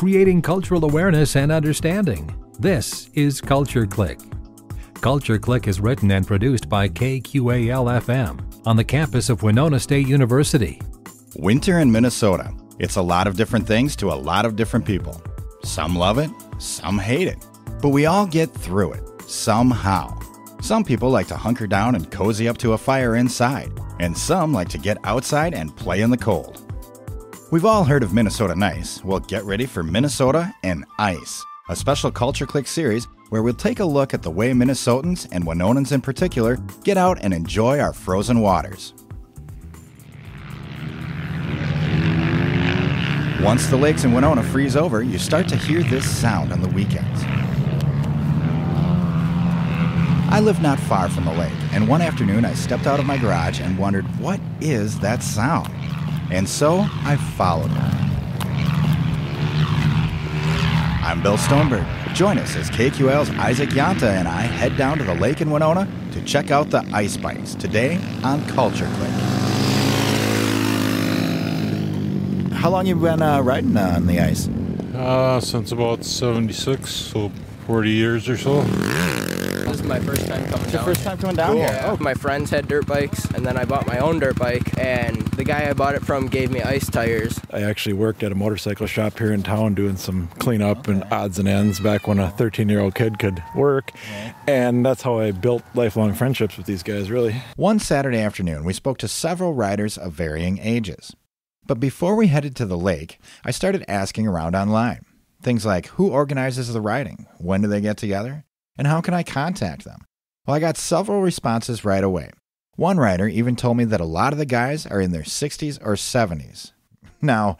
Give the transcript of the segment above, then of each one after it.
creating cultural awareness and understanding. This is Culture Clique. Culture Clique is written and produced by KQAL FM on the campus of Winona State University. Winter in Minnesota. It's a lot of different things to a lot of different people. Some love it, some hate it. But we all get through it, somehow. Some people like to hunker down and cozy up to a fire inside, and some like to get outside and play in the cold. We've all heard of Minnesota Nice. Well, get ready for Minnesota and Ice, a special Culture Clique series where we'll take a look at the way Minnesotans, and Winonans in particular, get out and enjoy our frozen waters. Once the lakes in Winona freeze over, you start to hear this sound on the weekends. I live not far from the lake, and one afternoon I stepped out of my garage and wondered, what is that sound? And so I followed it. I'm Bill Stoneberg. Join us as KQAL's Isaac Yanta and I head down to the lake in Winona to check out the ice bikes today on Culture Clique. How long have you been riding on the ice? Since about 76, so 40 years or so. This is my first time coming down. Your first time coming down Cool. here? Oh. My friends had dirt bikes, and then I bought my own dirt bike, and the guy I bought it from gave me ice tires. I actually worked at a motorcycle shop here in town doing some cleanup and odds and ends back when a 13-year-old kid could work, and that's how I built lifelong friendships with these guys, really. One Saturday afternoon, we spoke to several riders of varying ages. But before we headed to the lake, I started asking around online. Things like, who organizes the riding? When do they get together? And how can I contact them? Well, I got several responses right away. One writer even told me that a lot of the guys are in their 60s or 70s. Now,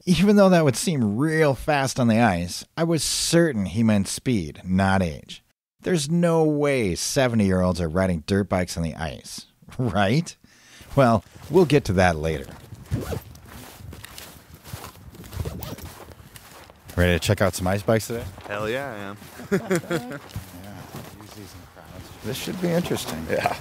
even though that would seem real fast on the ice, I was certain he meant speed, not age. There's no way 70-year-olds are riding dirt bikes on the ice, right? Well, we'll get to that later. Ready to check out some ice bikes today? Hell yeah, I am. This should be interesting. Yeah,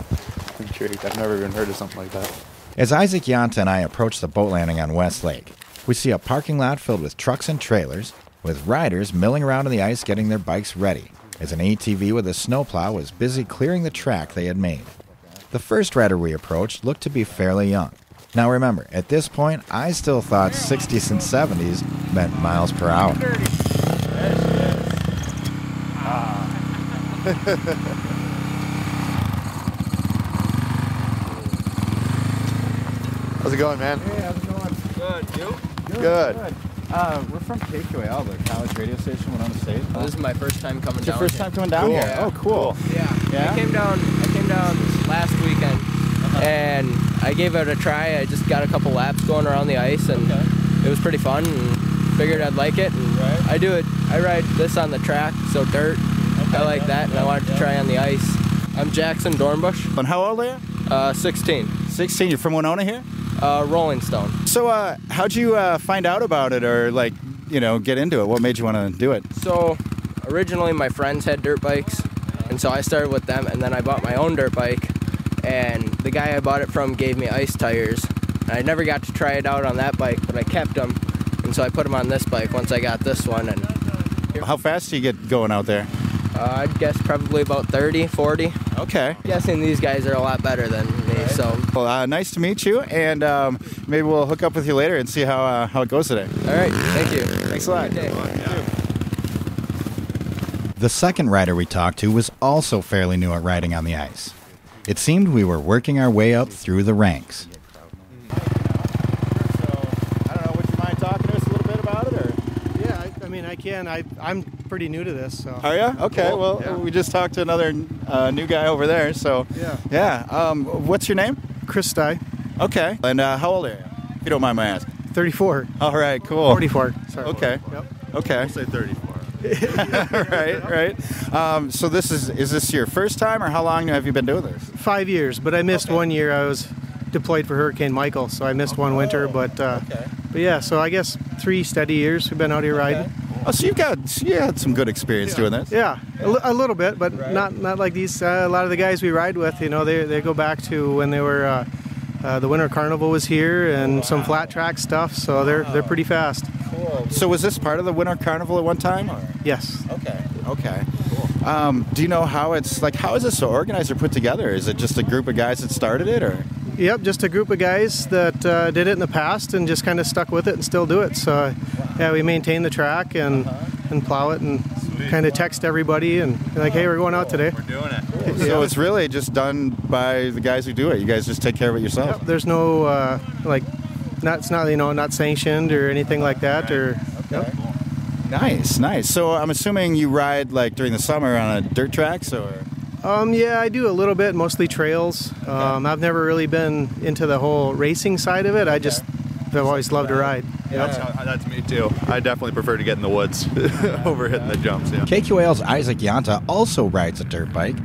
I'm intrigued. I've never even heard of something like that. As Isaac Yanta and I approach the boat landing on West Lake, we see a parking lot filled with trucks and trailers, with riders milling around on the ice getting their bikes ready, as an ATV with a snowplow was busy clearing the track they had made. The first rider we approached looked to be fairly young. Now remember, at this point, I still thought 60s and 70s meant miles per hour. How's it going, man? Hey, how's it going? Good. You? Good. We're from KQAL, the college radio station, Winona State. This is my first time coming It's down. your first time coming down Cool. here? Yeah. Oh, cool. Yeah. Yeah? I came down last weekend, and I gave it a try. I just got a couple laps going around the ice, and it was pretty fun, and figured I'd like it. And I ride this on the track, so dirt. I like that, and I wanted to try on the ice. I'm Jackson Dornbush. And how old are you? 16. 16. You're from Winona here? Rolling Stone. So how'd you find out about it or, get into it? What made you want to do it? So originally my friends had dirt bikes, and so I started with them, and then I bought my own dirt bike, and the guy I bought it from gave me ice tires. And I never got to try it out on that bike, but I kept them, and so I put them on this bike once I got this one. And How fast do you get going out there? I'd guess probably about 30, 40. Okay. I'm guessing these guys are a lot better than me, so. Well, nice to meet you, and maybe we'll hook up with you later and see how it goes today. All right, thank you. Thanks a lot. Good day. The second rider we talked to was also fairly new at riding on the ice. It seemed we were working our way up through the ranks. I don't know, would you mind talking to us a little bit about it? Or? Yeah, I mean, I can. I'm pretty new to this, so. Are you? Okay, Cool. well, Yeah. we just talked to another new guy over there, so. Yeah. What's your name? Chris Stye, Okay. And how old are you, if you don't mind my asking? 34. All right, cool. 44. Sorry. Okay. Yep. Okay. I'll say 34. right. So is this your first time, or how long have you been doing this? 5 years, but I missed 1 year. I was deployed for Hurricane Michael, so I missed one winter. But yeah, so I guess 3 steady years we've been out here riding. Oh, so you had some good experience doing this. Yeah, a little bit, but not like these. A lot of the guys we ride with, they go back to when they were the Winter Carnival was here and some flat track stuff. So they're pretty fast. Cool. So was this part of the Winter Carnival at one time? Or? Yes. Okay. Cool. Do you know how it's like? How is this so organized or put together? Is it just a group of guys that started it, or? Yep, just a group of guys that did it in the past and just kind of stuck with it and still do it. So, yeah, we maintain the track and plow it and kind of text everybody and be like, hey, we're going out today. We're doing it. Cool. So it's really just done by the guys who do it. You guys just take care of it yourself. Yep, there's no it's not not sanctioned or anything like that. Or yep. Nice. So I'm assuming you ride like during the summer on a dirt tracks or? Yeah, I do a little bit, mostly trails. I've never really been into the whole racing side of it. I've always loved to ride. Yeah. That's me too. I definitely prefer to get in the woods over hitting the jumps. Yeah. KQAL's Isaac Yanta also rides a dirt bike,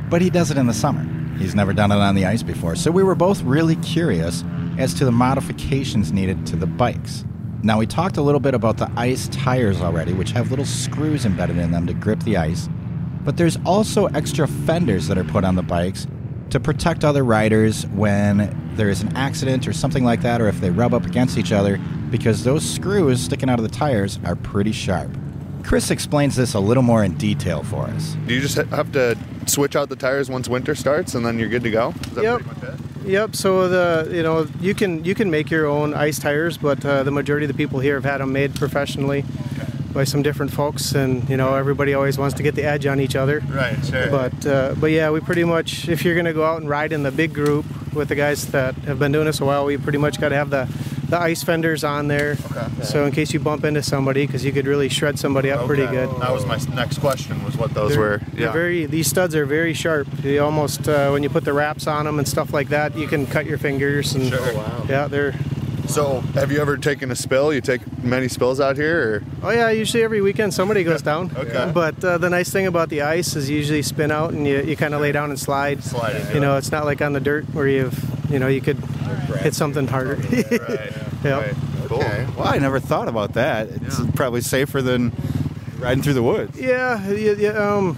but he does it in the summer. He's never done it on the ice before, so we were both really curious as to the modifications needed to the bikes. Now, we talked a little bit about the ice tires already, which have little screws embedded in them to grip the ice. But there's also extra fenders that are put on the bikes to protect other riders when there is an accident or something like that, or if they rub up against each other, because those screws sticking out of the tires are pretty sharp. Chris explains this a little more in detail for us. Do you just have to switch out the tires once winter starts and then you're good to go? Is that Yep. pretty much it? Yep. So you can make your own ice tires, but the majority of the people here have had them made professionally by some different folks, and everybody always wants to get the edge on each other. Right, sure. But yeah, we pretty much, if you're going to go out and ride in the big group with the guys that have been doing this a while, we pretty much got to have the ice fenders on there. Okay. So in case you bump into somebody, because you could really shred somebody up pretty good. That was my next question, was what those were. Yeah. These studs are very sharp. You almost, when you put the wraps on them and stuff like that, you can cut your fingers. And, sure. Wow. Yeah, they're... So, have you ever taken a spill? You take many spills out here? Or? Oh yeah, usually every weekend somebody goes down. Okay. But the nice thing about the ice is you usually spin out and you kind of lay down and slide. It's not like on the dirt where you could hit something harder. Right. Yeah. Right. Cool. Okay. Well, I never thought about that. It's probably safer than riding through the woods. Yeah.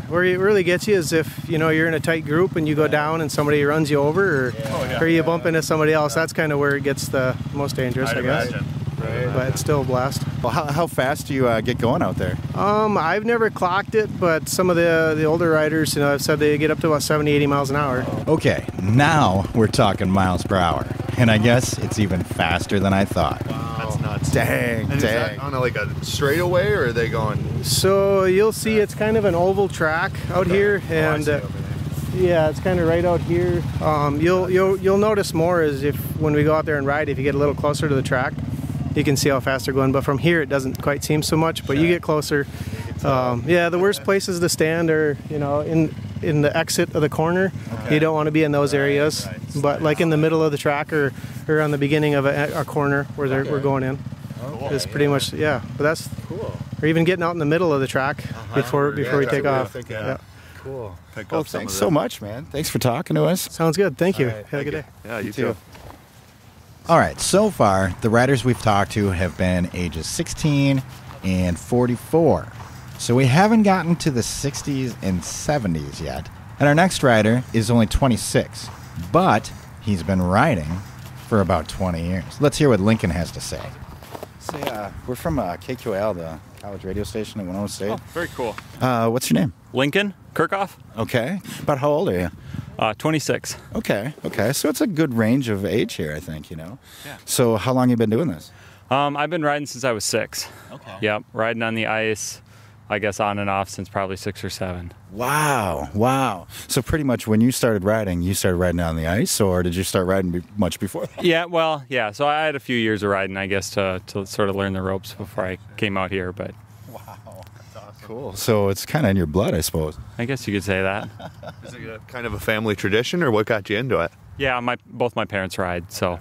Where it really gets you is if you're in a tight group and you go down and somebody runs you over, or you bump into somebody else. That's kind of where it gets the most dangerous, I guess. Imagine. Right. But it's still a blast. Well, how fast do you get going out there? I've never clocked it, but some of the older riders, have said they get up to about 70, 80 miles an hour. Okay, now we're talking miles per hour. And I guess it's even faster than I thought. Wow. That's nuts. Dang. Is that on a straightaway, or are they going? So you'll see it's kind of an oval track out here, and yeah, it's kind of right out here. You'll notice more is when we go out there and ride, if you get a little closer to the track, you can see how fast they're going. But from here, it doesn't quite seem so much. But you get closer. The worst places to stand are in the exit of the corner. Okay. You don't want to be in those areas. Right. But like in the middle of the track or on the beginning of a corner where we're going in. It's pretty much, But that's cool. Or even getting out in the middle of the track before we take off. Yeah. Cool. Well, thanks so much, man. Thanks for talking to us. Sounds good. Thank you. Right, Have a good day. Yeah, you too. All right, so far, the riders we've talked to have been ages 16 and 44. So we haven't gotten to the 60s and 70s yet. And our next rider is only 26, but he's been riding for about 20 years. Let's hear what Lincoln has to say. We're from KQAL, the college radio station at Winona State. Oh, very cool. What's your name? Lincoln Kirchhoff. Okay. About how old are you? 26. Okay. So it's a good range of age here, I think, Yeah. So how long have you been doing this? I've been riding since I was 6. Okay. Yep, riding on the ice, I guess on and off since probably 6 or 7. Wow. So pretty much when you started riding on the ice, or did you start riding much before that? Yeah. So I had a few years of riding, I guess, to sort of learn the ropes before I came out here, but... Wow. That's awesome. Cool. So it's kind of in your blood, I suppose. I guess you could say that. Is it kind of a family tradition, or what got you into it? Yeah, both my parents ride, so... Okay.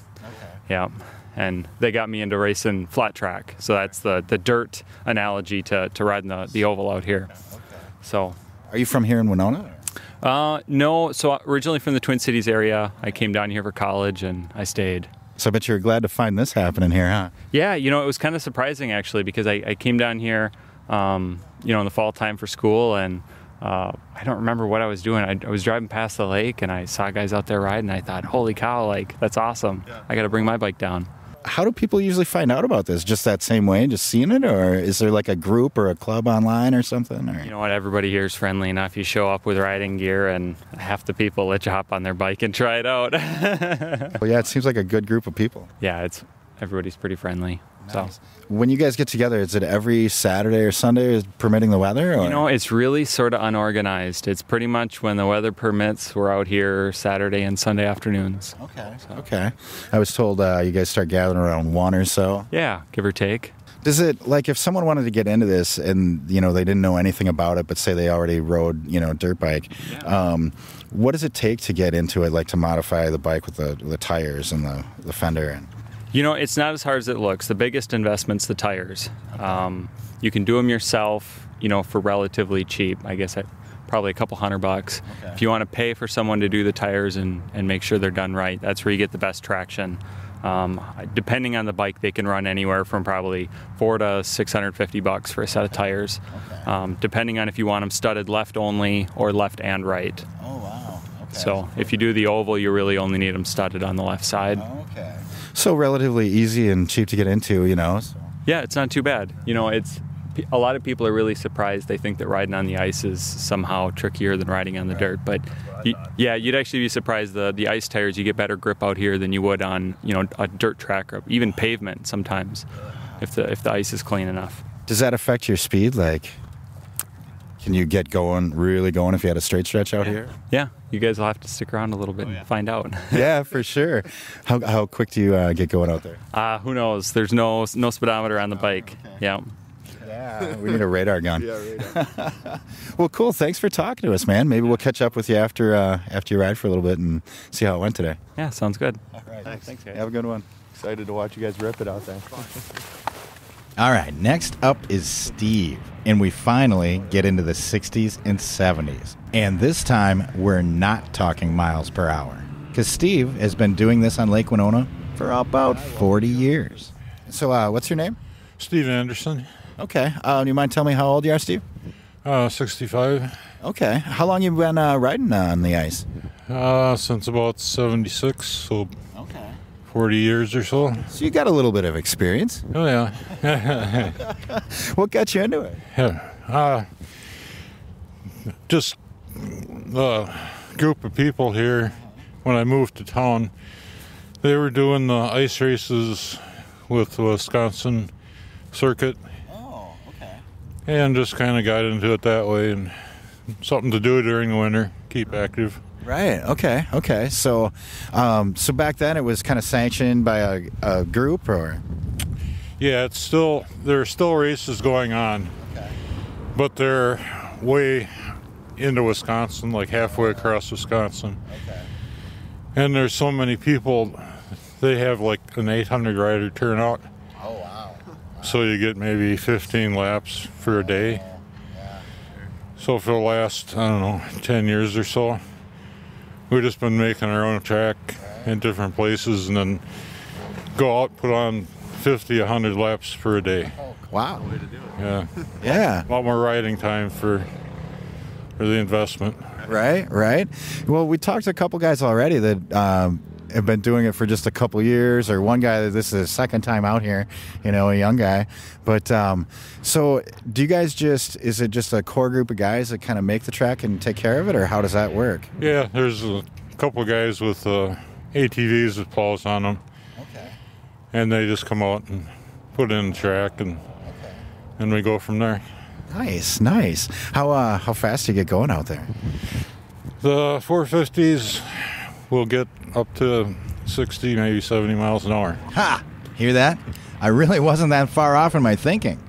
Yeah. And they got me into racing flat track. So that's the dirt analogy to riding the oval out here. Okay. So, are you from here in Winona? No. So originally from the Twin Cities area. I came down here for college and I stayed. So I bet you were glad to find this happening here, huh? Yeah. It was kind of surprising actually, because I came down here, in the fall time for school, and I don't remember what I was doing. I was driving past the lake and I saw guys out there riding. And I thought, holy cow, that's awesome. Yeah. I got to bring my bike down. how do people usually find out about this? Just that same way, just seeing it? Or is there like a group or a club online or something? Or? You know what? Everybody here is friendly enough. You show up with riding gear, and half the people let you hop on their bike and try it out. Well, yeah, it seems like a good group of people. Yeah, everybody's pretty friendly. Nice. So, when you guys get together, is it every Saturday or Sunday, permitting the weather? Or? You know, it's really sort of unorganized. It's pretty much when the weather permits. We're out here Saturday and Sunday afternoons. Okay. So. Okay. I was told you guys start gathering around 1 or so. Yeah, give or take. Does it, like, if someone wanted to get into this and, you know, they didn't know anything about it, but say they already rode, you know, a dirt bike, what does it take to get into it, like to modify the bike with the tires and the fender? You know, it's not as hard as it looks. The biggest investment's the tires. You can do them yourself, you know, for relatively cheap. I guess probably a couple $100. Okay. If you want to pay for someone to do the tires and make sure they're done right, that's where you get the best traction. Depending on the bike, they can run anywhere from probably $400 to $650 for a set of tires. Okay. Depending on if you want them studded left only or left and right. Oh, wow. Okay. So if you do the oval, you really only need them studded on the left side. Oh, okay. So relatively easy and cheap to get into, you know? So. Yeah, it's not too bad. You know, a lot of people are really surprised. They think that riding on the ice is somehow trickier than riding on the dirt. But you'd actually be surprised. The ice tires, you get better grip out here than you would on, you know, a dirt track or even pavement sometimes if the ice is clean enough. Does that affect your speed? Like, can you get really going if you had a straight stretch out here? Yeah, you guys will have to stick around a little bit and find out. Yeah, for sure. How quick do you get going out there? Who knows? There's no speedometer on the bike. Okay. Yeah. Yeah, we need a radar gun. Yeah, radar. Well, cool. Thanks for talking to us, man. Maybe we'll catch up with you after you ride for a little bit and see how it went today. Yeah, sounds good. All right. Thanks, guys. Have a good one. Excited to watch you guys rip it out there. All right, next up is Steve, and we finally get into the 60s and 70s. And this time, we're not talking miles per hour, because Steve has been doing this on Lake Winona for about 40 years. So what's your name? Steve Anderson. Okay. Do you mind telling me how old you are, Steve? 65. Okay. How long you been riding on the ice? Since about 76, so okay. 40 years or so. So you got a little bit of experience. Oh, yeah. What got you into it? Yeah. Just a group of people here, when I moved to town, they were doing the ice races with the Wisconsin circuit. Oh, okay. And just kind of got into it that way, and something to do during the winter, keep active. Right. Okay. So, so back then it was kind of sanctioned by a group, or? Yeah, there are still races going on, okay. But they're way into Wisconsin, like halfway across Wisconsin. Okay. And there's so many people, they have like an 800 rider turnout. Oh, wow. So you get maybe 15 laps for a day. Yeah. So for the last, 10 years or so, we've just been making our own track in different places and then go out, put on 50, 100 laps per day. Wow. Way to do it. Yeah. Yeah. A lot more riding time for the investment. Right. Well, we talked to a couple guys already that have been doing it for just a couple years, or one guy that this is his second time out here, a young guy. But so do you guys is it just a core group of guys that kind of make the track and take care of it, or how does that work? Yeah, there's a couple of guys with ATVs with plows on them. Okay. And they just come out and put in the track, and we go from there. Nice. How fast do you get going out there? The 450s will get up to 60, maybe 70 miles an hour. Ha! Hear that? I really wasn't that far off in my thinking.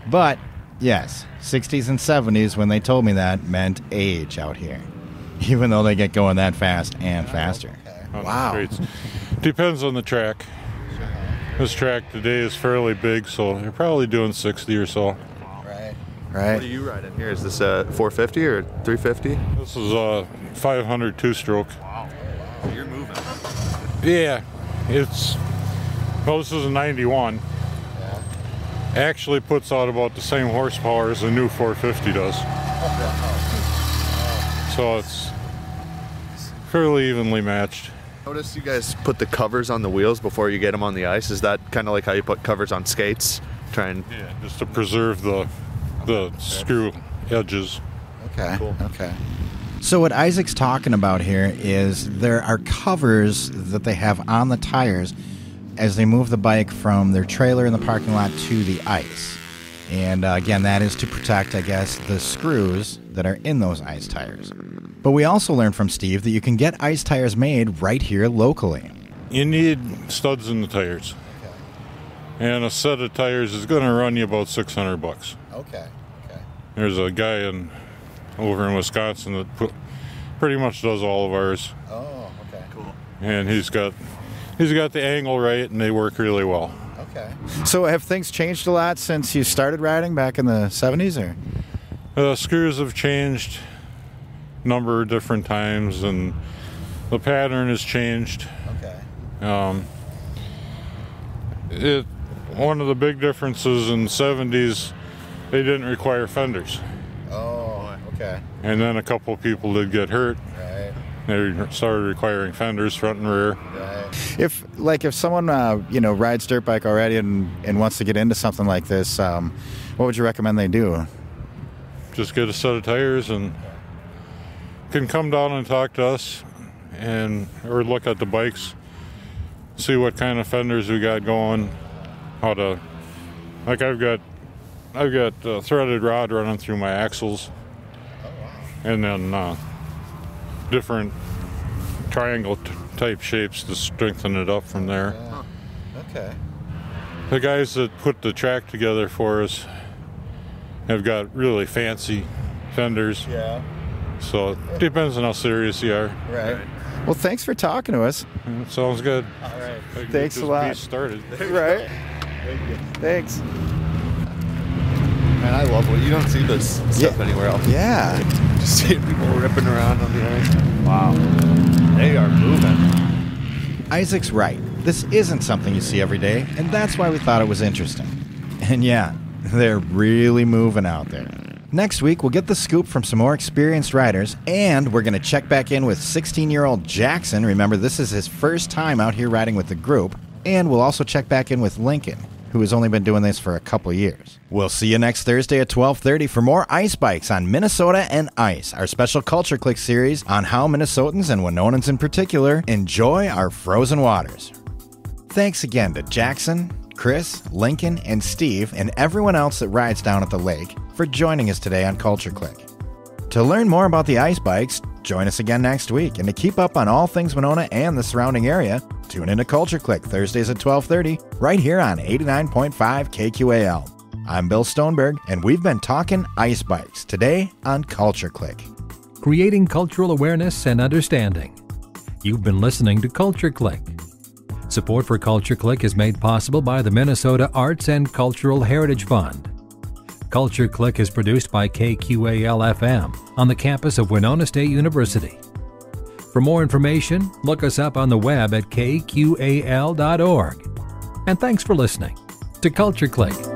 But, yes, 60s and 70s, when they told me that, meant age out here. Even though they get going that fast and faster. On Wow. the streets. Depends on the track. This track today is fairly big, so you're probably doing 60 or so. Right. What are you riding here? Is this a 450 or 350? This is a 500 two-stroke. Wow. So you're moving. Yeah, this is a 91. Yeah. Actually puts out about the same horsepower as the new 450 does. So it's fairly evenly matched. Notice you guys put the covers on the wheels before you get them on the ice. Is that kind of like how you put covers on skates? Yeah, just to preserve the screw edges. Okay. Cool. Okay. So what Isaac's talking about here is there are covers that they have on the tires as they move the bike from their trailer in the parking lot to the ice. And again, that is to protect, I guess, the screws that are in those ice tires. But we also learned from Steve that you can get ice tires made right here locally. You need studs in the tires. Okay. And a set of tires is going to run you about $600. Okay. There's a guy over in Wisconsin that pretty much does all of ours. Oh, okay. Cool. And he's got the angle right, and they work really well. Okay. So have things changed a lot since you started riding back in the 70s, or? The screws have changed a number of different times, and the pattern has changed. Okay. One of the big differences in the 70s, they didn't require fenders. Oh, okay. And then a couple of people did get hurt. Right. They started requiring fenders front and rear. Right. If someone rides dirt bike already and wants to get into something like this, what would you recommend they do? Just get a set of tires and can come down and talk to us, or look at the bikes, see what kind of fenders we got going, I've got a threaded rod running through my axles, and then different triangle type shapes to strengthen it up from there. Okay. The guys that put the track together for us have got really fancy fenders. Yeah. So it depends on how serious you are. Right. Well, thanks for talking to us. Sounds good. All right. Thanks a lot. Started. Right. Thanks. Man, I love you don't see this stuff anywhere else. Yeah. Just seeing people ripping around on the ice. Wow. They are moving. Isaac's right. This isn't something you see every day, and that's why we thought it was interesting. And yeah, they're really moving out there. Next week, we'll get the scoop from some more experienced riders, and we're going to check back in with 16-year-old Jackson. Remember, this is his first time out here riding with the group. And we'll also check back in with Lincoln, who has only been doing this for a couple years. We'll see you next Thursday at 12:30 for more ice bikes on Minnesota and Ice, our special Culture Clique series on how Minnesotans and Winonans in particular enjoy our frozen waters. Thanks again to Jackson, Chris, Lincoln, and Steve, and everyone else that rides down at the lake for joining us today on Culture Clique. To learn more about the ice bikes, join us again next week. And to keep up on all things Winona and the surrounding area, tune into Culture Clique Thursdays at 12:30 right here on 89.5 KQAL. I'm Bill Stoneberg, and we've been talking ice bikes today on Culture Clique. Creating cultural awareness and understanding. You've been listening to Culture Clique. Support for Culture Clique is made possible by the Minnesota Arts and Cultural Heritage Fund. Culture Clique is produced by KQAL FM on the campus of Winona State University. For more information, look us up on the web at kqal.org. And thanks for listening to Culture Clique.